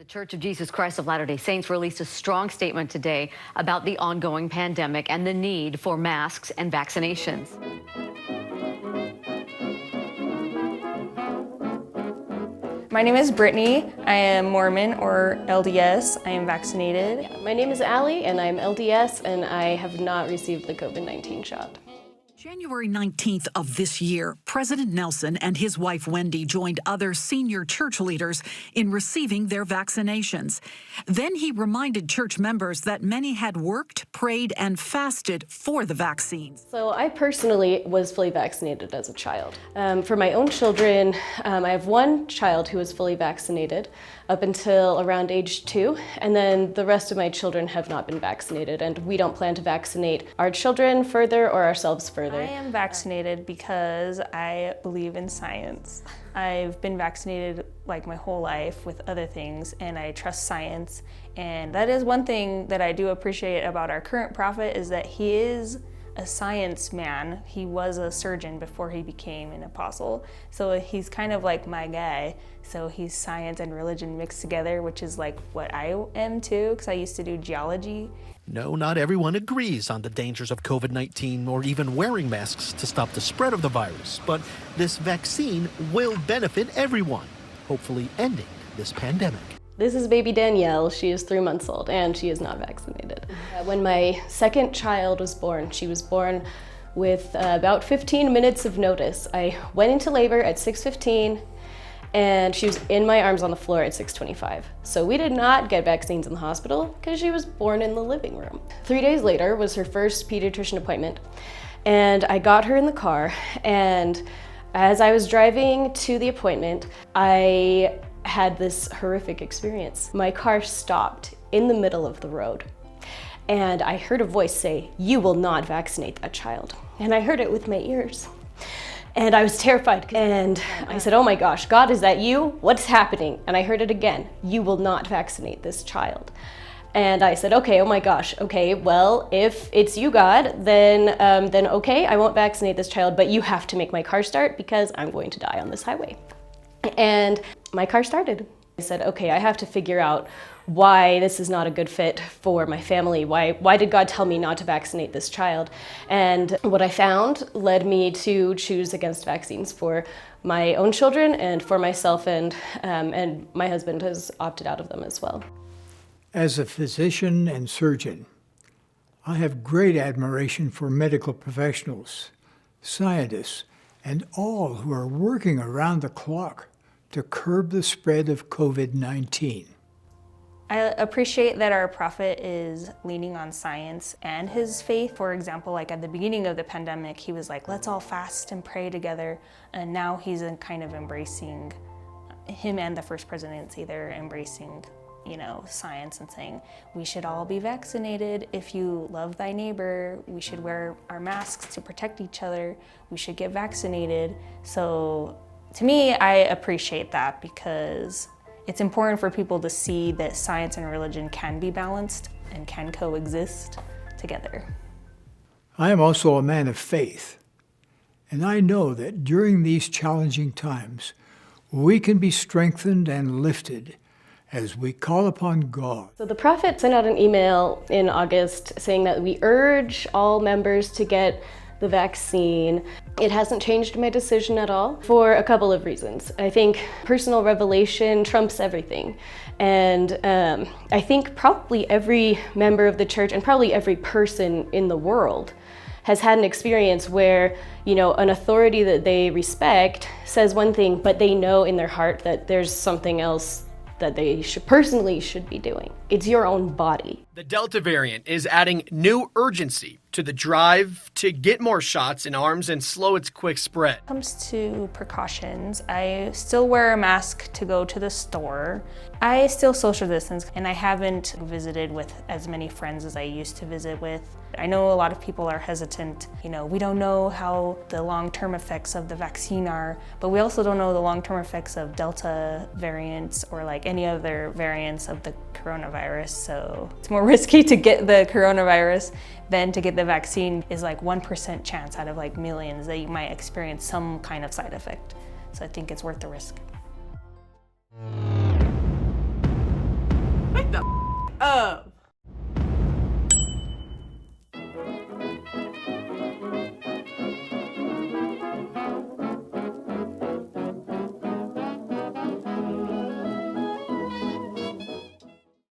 The Church of Jesus Christ of Latter-day Saints released a strong statement today about the ongoing pandemic and the need for masks and vaccinations. My name is Brittany. I am Mormon or LDS. I am vaccinated. My name is Allie and I'm LDS and I have not received the COVID-19 shot. January 19th of this year, President Nelson and his wife Wendy joined other senior church leaders in receiving their vaccinations. Then he reminded church members that many had worked, prayed, and fasted for the vaccines. So I personally was fully vaccinated as a child. For my own children, I have one child who was fully vaccinated up until around age 2, and then the rest of my children have not been vaccinated, and we don't plan to vaccinate our children further or ourselves further. I am vaccinated because I believe in science. I've been vaccinated like my whole life with other things, and I trust science. And that is one thing that I do appreciate about our current prophet, is that he is a science man. He was a surgeon before he became an apostle. So he's kind of like my guy. So he's science and religion mixed together, which is like what I am too, because I used to do geology. No, not everyone agrees on the dangers of COVID-19 or even wearing masks to stop the spread of the virus. But this vaccine will benefit everyone, hopefully ending this pandemic. This is baby Danielle. She is 3 months old and she is not vaccinated. When my second child was born, she was born with about 15 minutes of notice. I went into labor at 6:15 and she was in my arms on the floor at 6:25. So we did not get vaccines in the hospital because she was born in the living room. 3 days later was her first pediatrician appointment, and I got her in the car, and as I was driving to the appointment, I had this horrific experience. My car stopped in the middle of the road, and I heard a voice say, "You will not vaccinate that child." And I heard it with my ears. And I was terrified, and I said, "Oh my gosh, God, is that you? What's happening?" And I heard it again, "You will not vaccinate this child." And I said, "Okay, oh my gosh, okay, well, if it's you, God, then okay, I won't vaccinate this child, but you have to make my car start because I'm going to die on this highway." And my car started. I said, okay, I have to figure out why this is not a good fit for my family. Why did God tell me not to vaccinate this child? And what I found led me to choose against vaccines for my own children and for myself, and my husband has opted out of them as well. As a physician and surgeon, I have great admiration for medical professionals, scientists, and all who are working around the clock to curb the spread of COVID-19. I appreciate that our prophet is leaning on science and his faith. For example, like at the beginning of the pandemic, he was like, let's all fast and pray together. And now he's kind of embracing, him and the first presidency, they're embracing, science and saying, we should all be vaccinated. If you love thy neighbor, we should wear our masks to protect each other. We should get vaccinated. So to me, I appreciate that because it's important for people to see that science and religion can be balanced and can coexist together. I am also a man of faith, and I know that during these challenging times, we can be strengthened and lifted as we call upon God. So the prophet sent out an email in August saying that we urge all members to get the vaccine. It hasn't changed my decision at all for a couple of reasons. I think personal revelation trumps everything. And I think probably every member of the church and probably every person in the world has had an experience where, an authority that they respect says one thing, but they know in their heart that there's something else that they personally should be doing. It's your own body. The Delta variant is adding new urgency to the drive to get more shots in arms and slow its quick spread. When it comes to precautions, I still wear a mask to go to the store. I still social distance, and I haven't visited with as many friends as I used to visit with. I know a lot of people are hesitant. We don't know how the long-term effects of the vaccine are, but we also don't know the long-term effects of Delta variants or like any other variants of the coronavirus. So it's more risky to get the coronavirus than to get the vaccine. Is like 1% chance out of like millions that you might experience some kind of side effect. So I think it's worth the risk. Oh.